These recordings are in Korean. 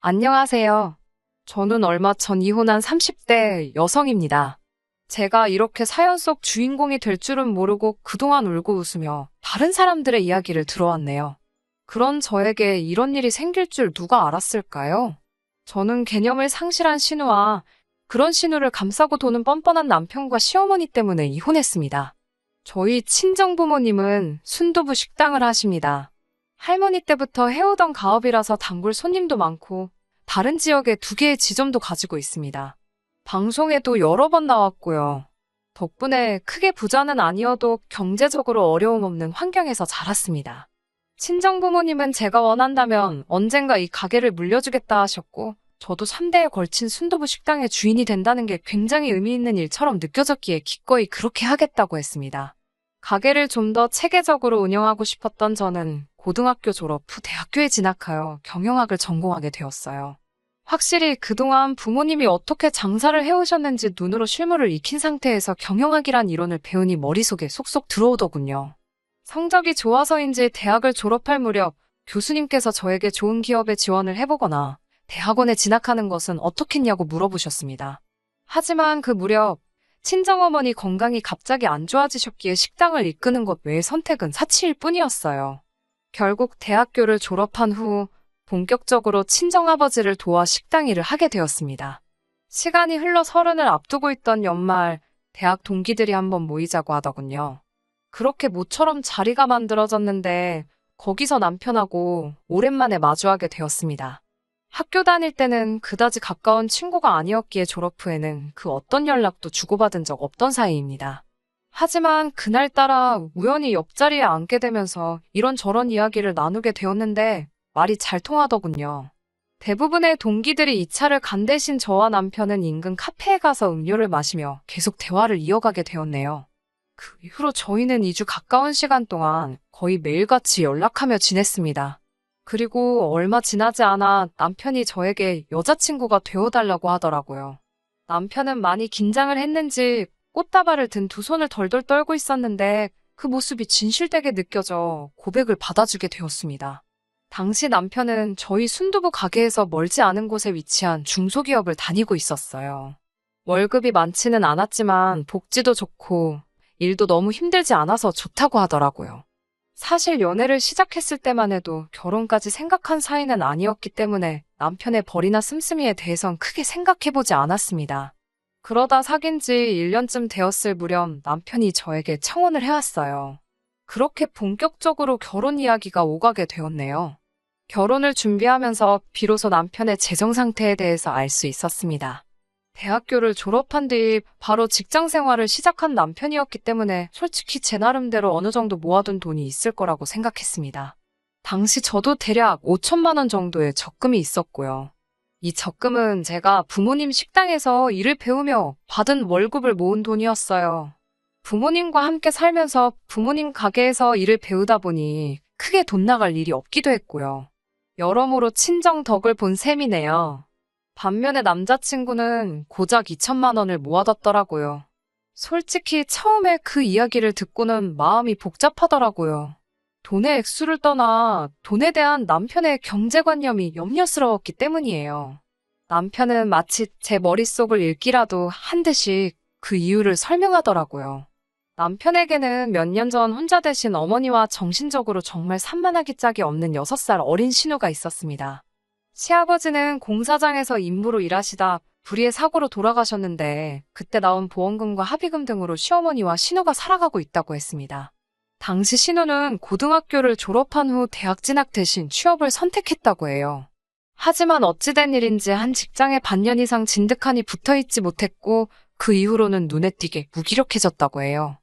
안녕하세요. 저는 얼마 전 이혼한 30대 여성입니다. 제가 이렇게 사연 속 주인공이 될 줄은 모르고 그동안 울고 웃으며 다른 사람들의 이야기를 들어왔네요. 그런 저에게 이런 일이 생길 줄 누가 알았을까요? 저는 개념을 상실한 신우와 그런 신우를 감싸고 도는 뻔뻔한 남편과 시어머니 때문에 이혼했습니다. 저희 친정부모님은 순두부 식당을 하십니다. 할머니 때부터 해오던 가업이라서 단골 손님도 많고 다른 지역에 두 개의 지점도 가지고 있습니다. 방송에도 여러 번 나왔고요. 덕분에 크게 부자는 아니어도 경제적으로 어려움 없는 환경에서 자랐습니다. 친정부모님은 제가 원한다면 언젠가 이 가게를 물려주겠다 하셨고 저도 3대에 걸친 순두부 식당의 주인이 된다는 게 굉장히 의미 있는 일처럼 느껴졌기에 기꺼이 그렇게 하겠다고 했습니다. 가게를 좀 더 체계적으로 운영하고 싶었던 저는 고등학교 졸업 후 대학교에 진학하여 경영학을 전공하게 되었어요. 확실히 그동안 부모님이 어떻게 장사를 해오셨는지 눈으로 실물을 익힌 상태에서 경영학이란 이론을 배우니 머릿속에 쏙쏙 들어오더군요. 성적이 좋아서인지 대학을 졸업할 무렵 교수님께서 저에게 좋은 기업에 지원을 해보거나 대학원에 진학하는 것은 어떻겠냐고 물어보셨습니다. 하지만 그 무렵 친정어머니 건강이 갑자기 안 좋아지셨기에 식당을 이끄는 것 외의 선택은 사치일 뿐이었어요. 결국 대학교를 졸업한 후 본격적으로 친정아버지를 도와 식당 일을 하게 되었습니다. 시간이 흘러 서른을 앞두고 있던 연말, 대학 동기들이 한번 모이자고 하더군요. 그렇게 모처럼 자리가 만들어졌는데 거기서 남편하고 오랜만에 마주하게 되었습니다. 학교 다닐 때는 그다지 가까운 친구가 아니었기에 졸업 후에는 그 어떤 연락도 주고받은 적 없던 사이입니다. 하지만 그날따라 우연히 옆자리에 앉게 되면서 이런저런 이야기를 나누게 되었는데 말이 잘 통하더군요. 대부분의 동기들이 이 차를 간 대신 저와 남편은 인근 카페에 가서 음료를 마시며 계속 대화를 이어가게 되었네요. 그 이후로 저희는 2주 가까운 시간 동안 거의 매일같이 연락하며 지냈습니다. 그리고 얼마 지나지 않아 남편이 저에게 여자친구가 되어달라고 하더라고요. 남편은 많이 긴장을 했는지 꽃다발을 든 두 손을 덜덜 떨고 있었는데 그 모습이 진실되게 느껴져 고백을 받아주게 되었습니다. 당시 남편은 저희 순두부 가게에서 멀지 않은 곳에 위치한 중소기업을 다니고 있었어요. 월급이 많지는 않았지만 복지도 좋고 일도 너무 힘들지 않아서 좋다고 하더라고요. 사실 연애를 시작했을 때만 해도 결혼까지 생각한 사이는 아니었기 때문에 남편의 벌이나 씀씀이에 대해선 크게 생각해보지 않았습니다. 그러다 사귄 지 1년쯤 되었을 무렵 남편이 저에게 청혼을 해왔어요. 그렇게 본격적으로 결혼 이야기가 오가게 되었네요. 결혼을 준비하면서 비로소 남편의 재정 상태에 대해서 알 수 있었습니다. 대학교를 졸업한 뒤 바로 직장 생활을 시작한 남편이었기 때문에 솔직히 제 나름대로 어느 정도 모아둔 돈이 있을 거라고 생각했습니다. 당시 저도 대략 5천만 원 정도의 적금이 있었고요. 이 적금은 제가 부모님 식당에서 일을 배우며 받은 월급을 모은 돈이었어요. 부모님과 함께 살면서 부모님 가게에서 일을 배우다 보니 크게 돈 나갈 일이 없기도 했고요. 여러모로 친정 덕을 본 셈이네요. 반면에 남자친구는 고작 2천만 원을 모아뒀더라고요. 솔직히 처음에 그 이야기를 듣고는 마음이 복잡하더라고요. 돈의 액수를 떠나 돈에 대한 남편의 경제관념이 염려스러웠기 때문이에요. 남편은 마치 제 머릿속을 읽기라도 한 듯이 그 이유를 설명하더라고요. 남편에게는 몇 년 전 혼자 되신 어머니와 정신적으로 정말 산만하기 짝이 없는 6살 어린 신우가 있었습니다. 시아버지는 공사장에서 임무로 일하시다 불의의 사고로 돌아가셨는데 그때 나온 보험금과 합의금 등으로 시어머니와 신우가 살아가고 있다고 했습니다. 당시 신우는 고등학교를 졸업한 후 대학 진학 대신 취업을 선택했다고 해요. 하지만 어찌된 일인지 한 직장에 반년 이상 진득하니 붙어있지 못했고 그 이후로는 눈에 띄게 무기력해졌다고 해요.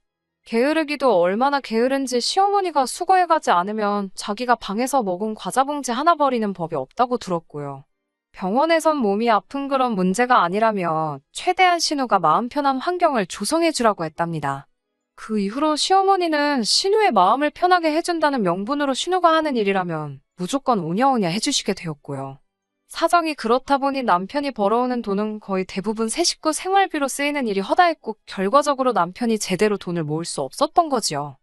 게으르기도 얼마나 게으른지 시어머니가 수거해가지 않으면 자기가 방에서 먹은 과자 봉지 하나 버리는 법이 없다고 들었고요. 병원에선 몸이 아픈 그런 문제가 아니라며 최대한 신우가 마음 편한 환경을 조성해주라고 했답니다. 그 이후로 시어머니는 신우의 마음을 편하게 해준다는 명분으로 신우가 하는 일이라면 무조건 오냐오냐 해주시게 되었고요. 사정이 그렇다 보니 남편이 벌어오는 돈은 거의 대부분 세 식구 생활비로 쓰이는 일이 허다했고 결과적으로 남편이 제대로 돈을 모을 수 없었던 거지요.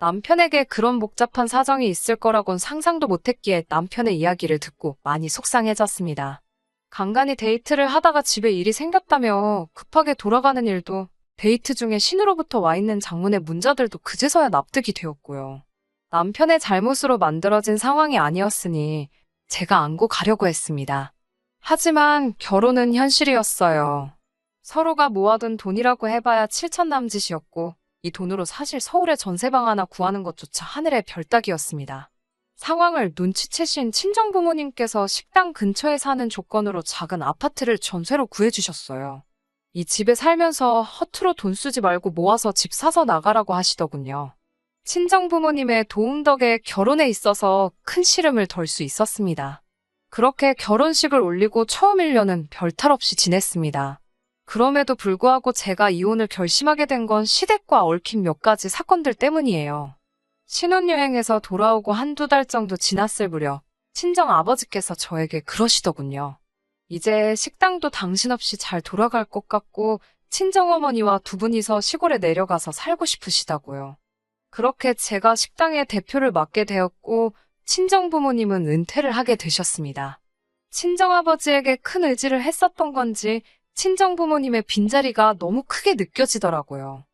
남편에게 그런 복잡한 사정이 있을 거라곤 상상도 못했기에 남편의 이야기를 듣고 많이 속상해졌습니다. 간간히 데이트를 하다가 집에 일이 생겼다며 급하게 돌아가는 일도 데이트 중에 신우로부터 와 있는 장문의 문자들도 그제서야 납득이 되었고요. 남편의 잘못으로 만들어진 상황이 아니었으니 제가 안고 가려고 했습니다. 하지만 결혼은 현실이었어요. 서로가 모아둔 돈이라고 해봐야 7천 남짓이었고 이 돈으로 사실 서울에 전세방 하나 구하는 것조차 하늘의 별 따기였습니다. 상황을 눈치채신 친정부모님께서 식당 근처에 사는 조건으로 작은 아파트를 전세로 구해주셨어요. 이 집에 살면서 허투루 돈 쓰지 말고 모아서 집 사서 나가라고 하시더군요. 친정부모님의 도움 덕에 결혼에 있어서 큰 시름을 덜 수 있었습니다. 그렇게 결혼식을 올리고 처음 1년은 별탈 없이 지냈습니다. 그럼에도 불구하고 제가 이혼을 결심하게 된 건 시댁과 얽힌 몇 가지 사건들 때문이에요. 신혼여행에서 돌아오고 한두 달 정도 지났을 무렵 친정 아버지께서 저에게 그러시더군요. 이제 식당도 당신 없이 잘 돌아갈 것 같고 친정어머니와 두 분이서 시골에 내려가서 살고 싶으시다고요. 그렇게 제가 식당의 대표를 맡게 되었고 친정부모님은 은퇴를 하게 되셨습니다. 친정아버지에게 큰 의지를 했었던 건지 친정부모님의 빈자리가 너무 크게 느껴지더라고요.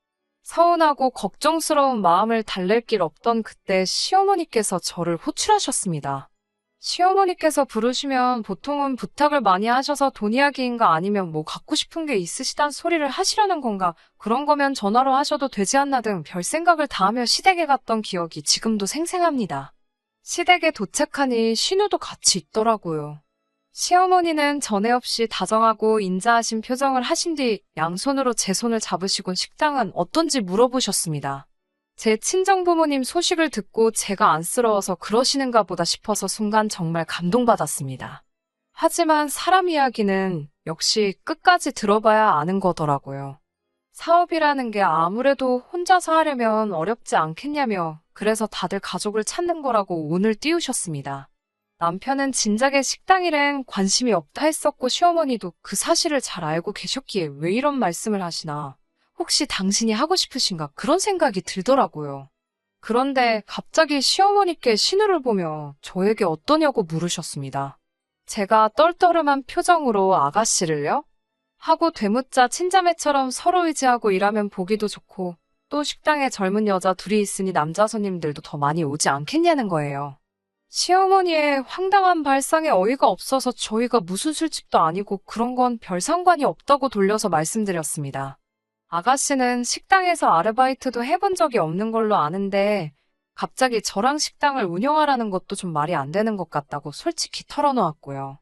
서운하고 걱정스러운 마음을 달랠 길 없던 그때 시어머니께서 저를 호출하셨습니다. 시어머니께서 부르시면 보통은 부탁을 많이 하셔서 돈 이야기인가 아니면 뭐 갖고 싶은 게 있으시단 소리를 하시려는 건가, 그런 거면 전화로 하셔도 되지 않나 등 별 생각을 다하며 시댁에 갔던 기억이 지금도 생생합니다. 시댁에 도착하니 신우도 같이 있더라고요. 시어머니는 전에 없이 다정하고 인자하신 표정을 하신 뒤 양손으로 제 손을 잡으시곤 식당은 어떤지 물어보셨습니다. 제 친정부모님 소식을 듣고 제가 안쓰러워서 그러시는가 보다 싶어서 순간 정말 감동받았습니다. 하지만 사람 이야기는 역시 끝까지 들어봐야 아는 거더라고요. 사업이라는 게 아무래도 혼자서 하려면 어렵지 않겠냐며 그래서 다들 가족을 찾는 거라고 운을 띄우셨습니다. 남편은 진작에 식당 일엔 관심이 없다 했었고 시어머니도 그 사실을 잘 알고 계셨기에 왜 이런 말씀을 하시나, 혹시 당신이 하고 싶으신가 그런 생각이 들더라고요. 그런데 갑자기 시어머니께 신우를 보며 저에게 어떠냐고 물으셨습니다. 제가 떨떠름한 표정으로 아가씨를요? 하고 되묻자 친자매처럼 서로 의지하고 일하면 보기도 좋고 또 식당에 젊은 여자 둘이 있으니 남자 손님들도 더 많이 오지 않겠냐는 거예요. 시어머니의 황당한 발상에 어이가 없어서 저희가 무슨 술집도 아니고 그런 건 별 상관이 없다고 돌려서 말씀드렸습니다. 아가씨는 식당에서 아르바이트도 해본 적이 없는 걸로 아는데 갑자기 저랑 식당을 운영하라는 것도 좀 말이 안 되는 것 같다고 솔직히 털어놓았고요.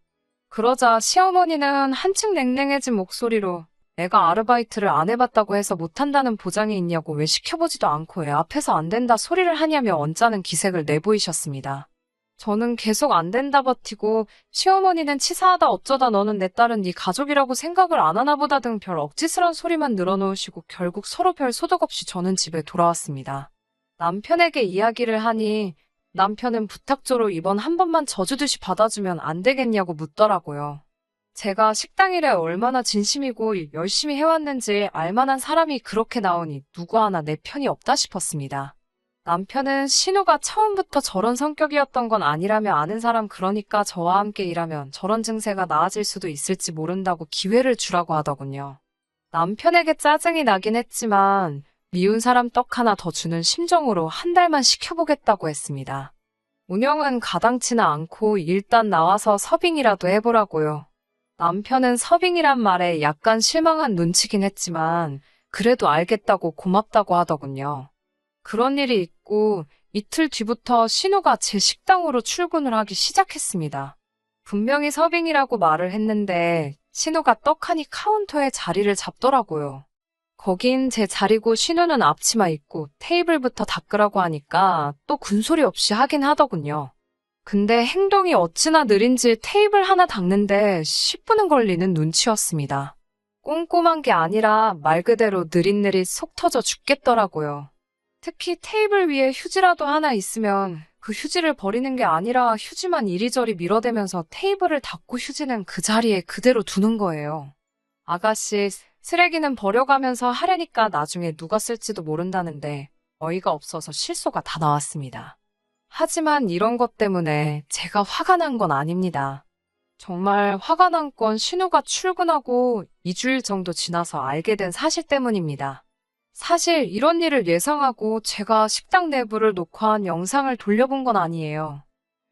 그러자 시어머니는 한층 냉랭해진 목소리로 애가 아르바이트를 안 해봤다고 해서 못한다는 보장이 있냐고 왜 시켜보지도 않고 애 앞에서 안 된다 소리를 하냐며 언짢은 기색을 내보이셨습니다. 저는 계속 안 된다 버티고 시어머니는 치사하다 어쩌다 너는 내 딸은 네 가족이라고 생각을 안 하나 보다 등 별 억지스런 소리만 늘어놓으시고 결국 서로 별 소득 없이 저는 집에 돌아왔습니다. 남편에게 이야기를 하니 남편은 부탁조로 이번 한 번만 져주듯이 받아주면 안 되겠냐고 묻더라고요. 제가 식당 일에 얼마나 진심이고 열심히 해왔는지 알만한 사람이 그렇게 나오니 누구 하나 내 편이 없다 싶었습니다. 남편은 신우가 처음부터 저런 성격이었던 건 아니라며 아는 사람 그러니까 저와 함께 일하면 저런 증세가 나아질 수도 있을지 모른다고 기회를 주라고 하더군요. 남편에게 짜증이 나긴 했지만 미운 사람 떡 하나 더 주는 심정으로 한 달만 시켜보겠다고 했습니다. 운영은 가당치나 않고 일단 나와서 서빙이라도 해보라고요. 남편은 서빙이란 말에 약간 실망한 눈치긴 했지만 그래도 알겠다고 고맙다고 하더군요. 그런 일이 있고 이틀 뒤부터 신우가 제 식당으로 출근을 하기 시작했습니다. 분명히 서빙이라고 말을 했는데 신우가 떡하니 카운터에 자리를 잡더라고요. 거긴 제 자리고 신우는 앞치마 입고 테이블부터 닦으라고 하니까 또 군소리 없이 하긴 하더군요. 근데 행동이 어찌나 느린지 테이블 하나 닦는데 10분은 걸리는 눈치였습니다. 꼼꼼한 게 아니라 말 그대로 느릿느릿 속 터져 죽겠더라고요. 특히 테이블 위에 휴지라도 하나 있으면 그 휴지를 버리는 게 아니라 휴지만 이리저리 밀어대면서 테이블을 닦고 휴지는 그 자리에 그대로 두는 거예요. 아가씨, 쓰레기는 버려가면서 하려니까 나중에 누가 쓸지도 모른다는데 어이가 없어서 실소가 다 나왔습니다. 하지만 이런 것 때문에 제가 화가 난 건 아닙니다. 정말 화가 난 건 신우가 출근하고 2주일 정도 지나서 알게 된 사실 때문입니다. 사실 이런 일을 예상하고 제가 식당 내부를 녹화한 영상을 돌려본 건 아니에요.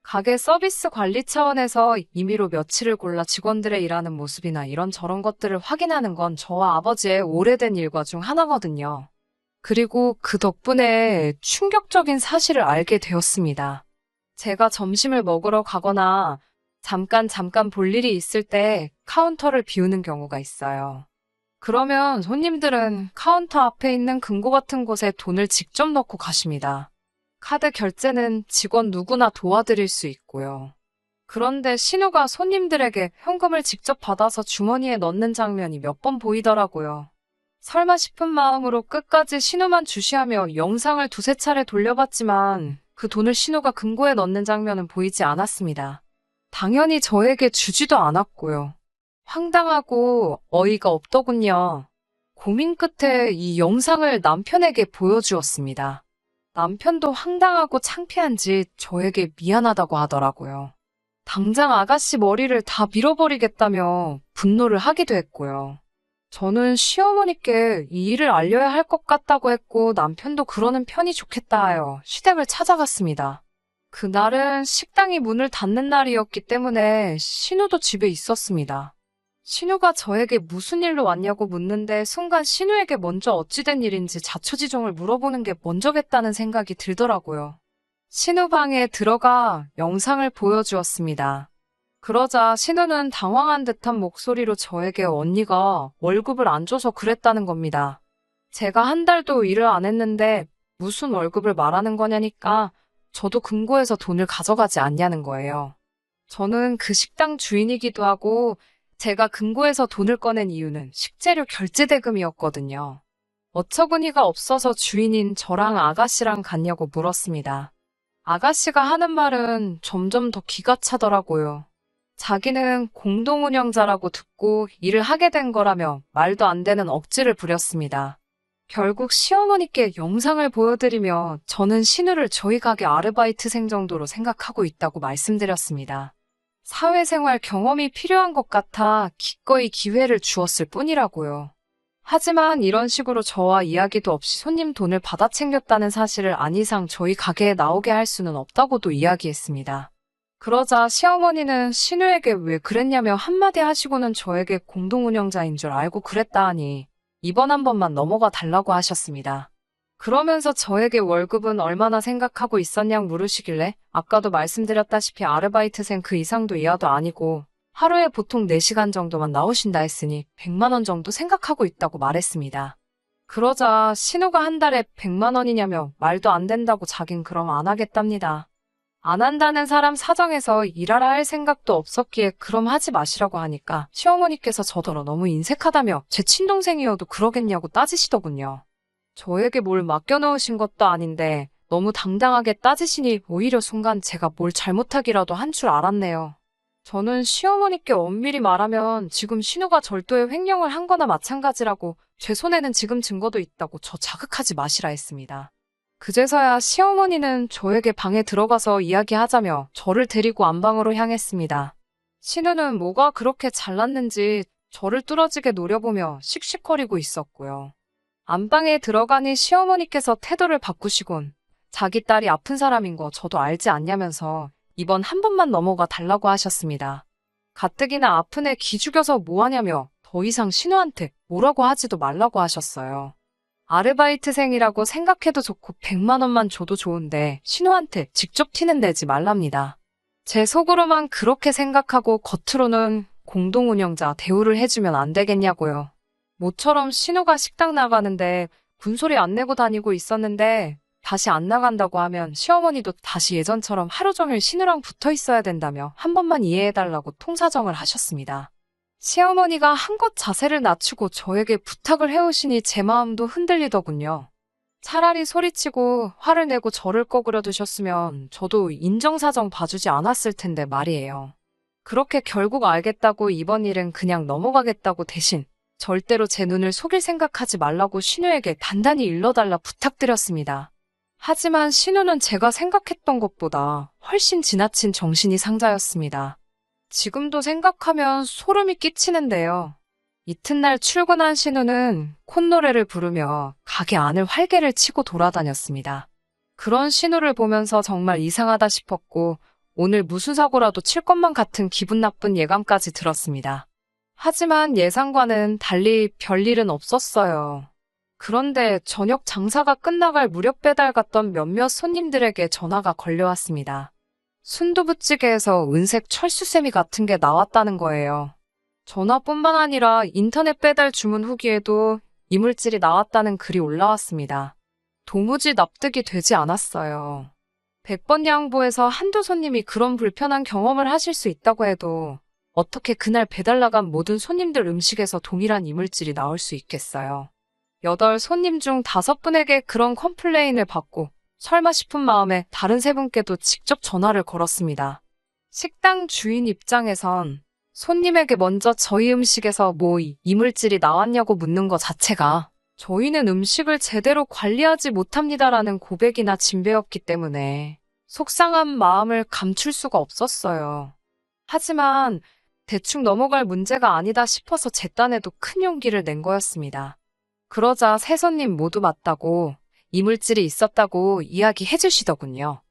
가게 서비스 관리 차원에서 임의로 며칠을 골라 직원들의 일하는 모습이나 이런저런 것들을 확인하는 건 저와 아버지의 오래된 일과 중 하나거든요. 그리고 그 덕분에 충격적인 사실을 알게 되었습니다. 제가 점심을 먹으러 가거나 잠깐 볼 일이 있을 때 카운터를 비우는 경우가 있어요. 그러면 손님들은 카운터 앞에 있는 금고 같은 곳에 돈을 직접 넣고 가십니다. 카드 결제는 직원 누구나 도와드릴 수 있고요. 그런데 신우가 손님들에게 현금을 직접 받아서 주머니에 넣는 장면이 몇 번 보이더라고요. 설마 싶은 마음으로 끝까지 신우만 주시하며 영상을 두세 차례 돌려봤지만 그 돈을 신우가 금고에 넣는 장면은 보이지 않았습니다. 당연히 저에게 주지도 않았고요. 황당하고 어이가 없더군요. 고민 끝에 이 영상을 남편에게 보여주었습니다. 남편도 황당하고 창피한지 저에게 미안하다고 하더라고요. 당장 아가씨 머리를 다 밀어버리겠다며 분노를 하기도 했고요. 저는 시어머니께 이 일을 알려야 할 것 같다고 했고 남편도 그러는 편이 좋겠다 하여 시댁을 찾아갔습니다. 그날은 식당이 문을 닫는 날이었기 때문에 신우도 집에 있었습니다. 신우가 저에게 무슨 일로 왔냐고 묻는데 순간 신우에게 먼저 어찌된 일인지 자초지종을 물어보는 게 먼저겠다는 생각이 들더라고요. 신우 방에 들어가 영상을 보여주었습니다. 그러자 신우는 당황한 듯한 목소리로 저에게 언니가 월급을 안 줘서 그랬다는 겁니다. 제가 한 달도 일을 안 했는데 무슨 월급을 말하는 거냐니까 저도 금고에서 돈을 가져가지 않냐는 거예요. 저는 그 식당 주인이기도 하고 제가 금고에서 돈을 꺼낸 이유는 식재료 결제 대금이었거든요. 어처구니가 없어서 주인인 저랑 아가씨랑 갔냐고 물었습니다. 아가씨가 하는 말은 점점 더 기가 차더라고요. 자기는 공동운영자라고 듣고 일을 하게 된 거라며 말도 안 되는 억지를 부렸습니다. 결국 시어머니께 영상을 보여드리며 저는 신우를 저희 가게 아르바이트생 정도로 생각하고 있다고 말씀드렸습니다. 사회생활 경험이 필요한 것 같아 기꺼이 기회를 주었을 뿐이라고요. 하지만 이런 식으로 저와 이야기도 없이 손님 돈을 받아 챙겼다는 사실을 안 이상 저희 가게에 나오게 할 수는 없다고도 이야기했습니다. 그러자 시어머니는 신우에게 왜 그랬냐며 한마디 하시고는 저에게 공동운영자인 줄 알고 그랬다 하니 이번 한 번만 넘어가 달라고 하셨습니다. 그러면서 저에게 월급은 얼마나 생각하고 있었냐고 물으시길래 아까도 말씀드렸다시피 아르바이트생 그 이상도 이하도 아니고 하루에 보통 4시간 정도만 나오신다 했으니 100만 원 정도 생각하고 있다고 말했습니다. 그러자 신우가 한 달에 100만 원이냐며 말도 안 된다고 자긴 그럼 안 하겠답니다. 안 한다는 사람 사정에서 일하라 할 생각도 없었기에 그럼 하지 마시라고 하니까 시어머니께서 저더러 너무 인색하다며 제 친동생이어도 그러겠냐고 따지시더군요. 저에게 뭘 맡겨놓으신 것도 아닌데 너무 당당하게 따지시니 오히려 순간 제가 뭘 잘못하기라도 한 줄 알았네요. 저는 시어머니께 엄밀히 말하면 지금 신우가 절도의 횡령을 한 거나 마찬가지라고 제 손에는 지금 증거도 있다고 저 자극하지 마시라 했습니다. 그제서야 시어머니는 저에게 방에 들어가서 이야기하자며 저를 데리고 안방으로 향했습니다. 신우는 뭐가 그렇게 잘났는지 저를 뚫어지게 노려보며 씩씩거리고 있었고요. 안방에 들어가니 시어머니께서 태도를 바꾸시곤 자기 딸이 아픈 사람인 거 저도 알지 않냐면서 이번 한 번만 넘어가 달라고 하셨습니다. 가뜩이나 아픈 애 기죽여서 뭐하냐며 더 이상 신우한테 뭐라고 하지도 말라고 하셨어요. 아르바이트생이라고 생각해도 좋고 100만 원만 줘도 좋은데 신우한테 직접 티는 내지 말랍니다. 제 속으로만 그렇게 생각하고 겉으로는 공동운영자 대우를 해주면 안 되겠냐고요. 모처럼 신우가 식당 나가는데 군소리 안 내고 다니고 있었는데 다시 안 나간다고 하면 시어머니도 다시 예전처럼 하루 종일 신우랑 붙어 있어야 된다며 한 번만 이해해달라고 통사정을 하셨습니다. 시어머니가 한껏 자세를 낮추고 저에게 부탁을 해오시니 제 마음도 흔들리더군요. 차라리 소리치고 화를 내고 저를 꺼그려 두셨으면 저도 인정사정 봐주지 않았을 텐데 말이에요. 그렇게 결국 알겠다고 이번 일은 그냥 넘어가겠다고 대신 절대로 제 눈을 속일 생각하지 말라고 신우에게 단단히 일러달라 부탁드렸습니다. 하지만 신우는 제가 생각했던 것보다 훨씬 지나친 정신이 상자였습니다. 지금도 생각하면 소름이 끼치는데요. 이튿날 출근한 신우는 콧노래를 부르며 가게 안을 활개를 치고 돌아다녔습니다. 그런 신우를 보면서 정말 이상하다 싶었고 오늘 무슨 사고라도 칠 것만 같은 기분 나쁜 예감까지 들었습니다. 하지만 예상과는 달리 별일은 없었어요. 그런데 저녁 장사가 끝나갈 무렵 배달 갔던 몇몇 손님들에게 전화가 걸려왔습니다. 순두부찌개에서 은색 철수세미 같은 게 나왔다는 거예요. 전화뿐만 아니라 인터넷 배달 주문 후기에도 이물질이 나왔다는 글이 올라왔습니다. 도무지 납득이 되지 않았어요. 100번 양보해서 한두 손님이 그런 불편한 경험을 하실 수 있다고 해도 어떻게 그날 배달 나간 모든 손님들 음식에서 동일한 이물질이 나올 수 있겠어요. 8 손님 중 5분에게 그런 컴플레인을 받고 설마 싶은 마음에 다른 3분께도 직접 전화를 걸었습니다. 식당 주인 입장에선 손님에게 먼저 저희 음식에서 뭐 이물질이 나왔냐고 묻는 것 자체가 저희는 음식을 제대로 관리하지 못합니다라는 고백이나 진배였기 때문에 속상한 마음을 감출 수가 없었어요. 하지만 대충 넘어갈 문제가 아니다 싶어서 제 딴에도 큰 용기를 낸 거였습니다. 그러자 3 손님 모두 맞다고 이물질이 있었다고 이야기해 주시더군요.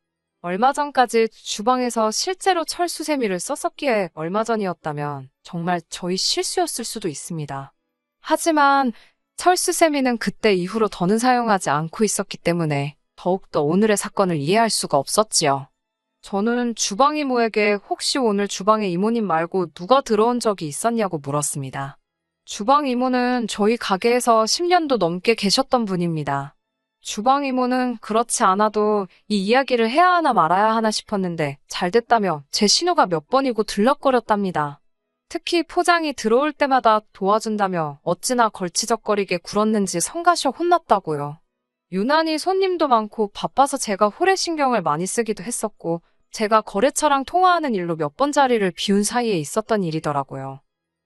얼마 전까지 주방에서 실제로 철수세미를 썼었기에 얼마 전이었다면 정말 저희 실수였을 수도 있습니다. 하지만 철수세미는 그때 이후로 더는 사용하지 않고 있었기 때문에 더욱더 오늘의 사건을 이해할 수가 없었지요. 저는 주방 이모에게 혹시 오늘 주방에 이모님 말고 누가 들어온 적이 있었냐고 물었습니다. 주방 이모는 저희 가게에서 10년도 넘게 계셨던 분입니다. 주방 이모는 그렇지 않아도 이 이야기를 해야 하나 말아야 하나 싶었는데 잘 됐다며 제 신호가 몇 번이고 들락거렸답니다. 특히 포장이 들어올 때마다 도와준다며 어찌나 걸치적거리게 굴었는지 성가셔 혼났다고요. 유난히 손님도 많고 바빠서 제가 호래신경을 많이 쓰기도 했었고 제가 거래처랑 통화하는 일로 몇 번 자리를 비운 사이에 있었던 일이더라고요.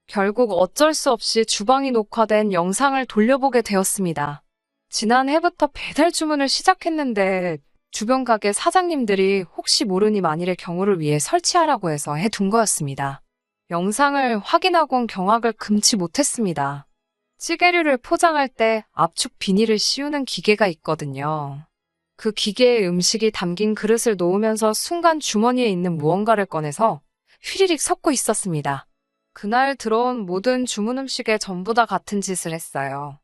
결국 어쩔 수 없이 주방이 녹화된 영상을 돌려보게 되었습니다. 지난해부터 배달 주문을 시작했는데 주변 가게 사장님들이 혹시 모르니 만일의 경우를 위해 설치하라고 해서 해둔 거였습니다. 영상을 확인하곤 경악을 금치 못했습니다. 찌개류를 포장할 때 압축 비닐을 씌우는 기계가 있거든요. 그 기계에 음식이 담긴 그릇을 놓으면서 순간 주머니에 있는 무언가를 꺼내서 휘리릭 섞고 있었습니다. 그날 들어온 모든 주문 음식에 전부 다 같은 짓을 했어요.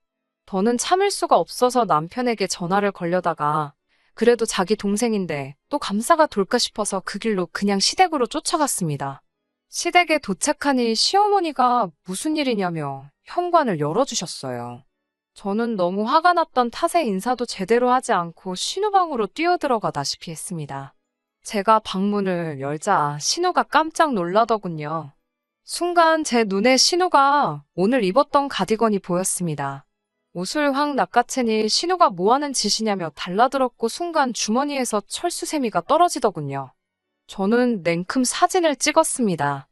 더는 참을 수가 없어서 남편에게 전화를 걸려다가 그래도 자기 동생인데 또 감사가 돌까 싶어서 그 길로 그냥 시댁으로 쫓아갔습니다. 시댁에 도착하니 시어머니가 무슨 일이냐며 현관을 열어주셨어요. 저는 너무 화가 났던 탓에 인사도 제대로 하지 않고 신우방으로 뛰어들어가다시피 했습니다. 제가 방문을 열자 신우가 깜짝 놀라더군요. 순간 제 눈에 신우가 오늘 입었던 가디건이 보였습니다. 옷을 확 낚아채니 신우가 뭐하는 짓이냐며 달라들었고 순간 주머니에서 철수세미가 떨어지더군요. 저는 냉큼 사진을 찍었습니다.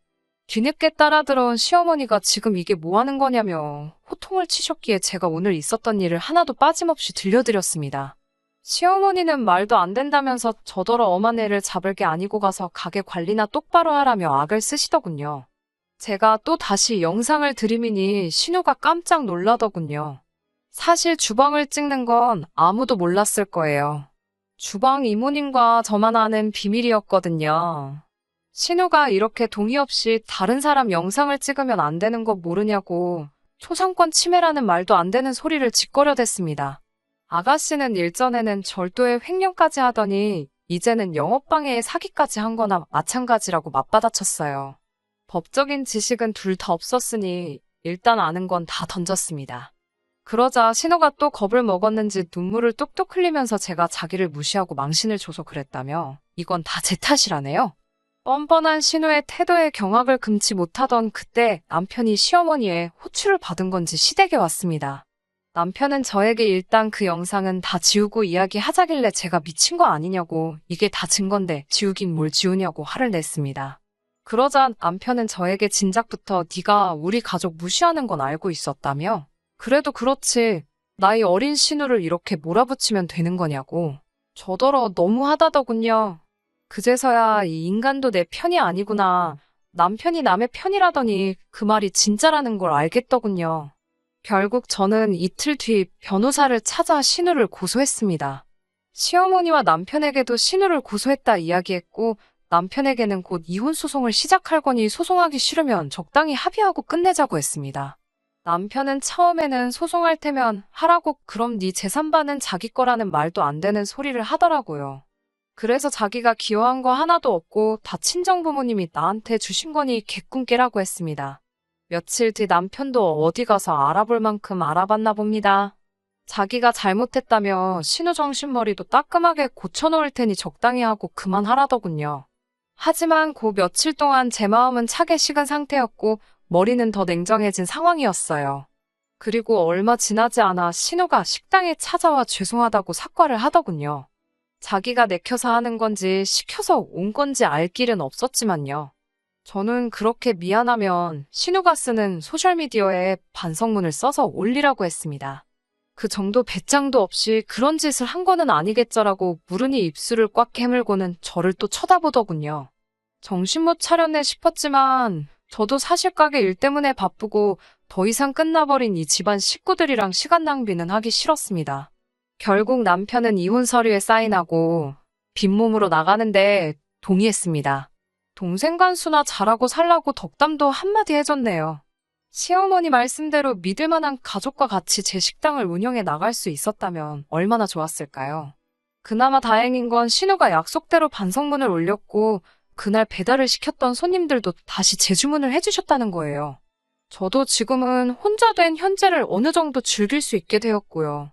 뒤늦게 따라 들어온 시어머니가 지금 이게 뭐하는 거냐며 호통을 치셨기에 제가 오늘 있었던 일을 하나도 빠짐없이 들려드렸습니다. 시어머니는 말도 안 된다면서 저더러 엄한 애를 잡을 게 아니고 가서 가게 관리나 똑바로 하라며 악을 쓰시더군요. 제가 또 다시 영상을 들이미니 신우가 깜짝 놀라더군요. 사실 주방을 찍는 건 아무도 몰랐을 거예요. 주방 이모님과 저만 아는 비밀이었거든요. 신우가 이렇게 동의 없이 다른 사람 영상을 찍으면 안 되는 거 모르냐고 초상권 침해라는 말도 안 되는 소리를 짓거려댔습니다. 아가씨는 일전에는 절도에 횡령까지 하더니 이제는 영업방해에 사기까지 한 거나 마찬가지라고 맞받아쳤어요. 법적인 지식은 둘 다 없었으니 일단 아는 건 다 던졌습니다. 그러자 신우가 또 겁을 먹었는지 눈물을 뚝뚝 흘리면서 제가 자기를 무시하고 망신을 줘서 그랬다며 이건 다 제 탓이라네요. 뻔뻔한 신우의 태도에 경악을 금치 못하던 그때 남편이 시어머니의 호출을 받은 건지 시댁에 왔습니다. 남편은 저에게 일단 그 영상은 다 지우고 이야기하자길래 제가 미친 거 아니냐고 이게 다 증거인데 지우긴 뭘 지우냐고 화를 냈습니다. 그러자 남편은 저에게 진작부터 네가 우리 가족 무시하는 건 알고 있었다며 그래도 그렇지 나이 어린 신우를 이렇게 몰아붙이면 되는 거냐고 저더러 너무하다더군요. 그제서야 이 인간도 내 편이 아니구나. 남편이 남의 편이라더니 그 말이 진짜라는 걸 알겠더군요. 결국 저는 이틀 뒤 변호사를 찾아 신우를 고소했습니다. 시어머니와 남편에게도 신우를 고소했다 이야기했고 남편에게는 곧 이혼 소송을 시작할 거니 소송하기 싫으면 적당히 합의하고 끝내자고 했습니다. 남편은 처음에는 소송할 테면 하라고 그럼 네 재산반은 자기 거라는 말도 안 되는 소리를 하더라고요. 그래서 자기가 기여한 거 하나도 없고 다 친정부모님이 나한테 주신 거니 개꿈 깨라고 했습니다. 며칠 뒤 남편도 어디 가서 알아볼 만큼 알아봤나 봅니다. 자기가 잘못했다며 신우 정신머리도 따끔하게 고쳐놓을 테니 적당히 하고 그만하라더군요. 하지만 그 며칠 동안 제 마음은 차게 식은 상태였고 머리는 더 냉정해진 상황이었어요. 그리고 얼마 지나지 않아 신우가 식당에 찾아와 죄송하다고 사과를 하더군요. 자기가 내켜서 하는 건지 시켜서 온 건지 알 길은 없었지만요. 저는 그렇게 미안하면 신우가 쓰는 소셜미디어에 반성문을 써서 올리라고 했습니다. 그 정도 배짱도 없이 그런 짓을 한 거는 아니겠죠라고 무르니 입술을 꽉 깨물고는 저를 또 쳐다보더군요. 정신 못 차렸네 싶었지만 저도 사실가게 일 때문에 바쁘고 더 이상 끝나버린 이 집안 식구들이랑 시간 낭비는 하기 싫었습니다. 결국 남편은 이혼 서류에 사인하고 빈몸으로 나가는데 동의했습니다. 동생 간수나 잘하고 살라고 덕담도 한마디 해줬네요. 시어머니 말씀대로 믿을 만한 가족과 같이 제 식당을 운영해 나갈 수 있었다면 얼마나 좋았을까요? 그나마 다행인 건 신우가 약속대로 반성문을 올렸고 그날 배달을 시켰던 손님들도 다시 재주문을 해주셨다는 거예요. 저도 지금은 혼자 된 현재를 어느 정도 즐길 수 있게 되었고요.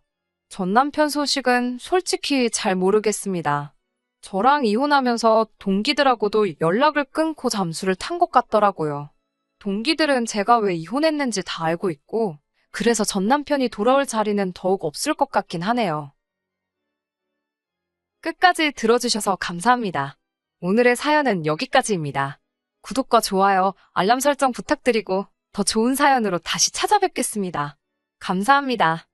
전 남편 소식은 솔직히 잘 모르겠습니다. 저랑 이혼하면서 동기들하고도 연락을 끊고 잠수를 탄 것 같더라고요. 동기들은 제가 왜 이혼했는지 다 알고 있고 그래서 전 남편이 돌아올 자리는 더욱 없을 것 같긴 하네요. 끝까지 들어주셔서 감사합니다. 오늘의 사연은 여기까지입니다. 구독과 좋아요, 알람 설정 부탁드리고 더 좋은 사연으로 다시 찾아뵙겠습니다. 감사합니다.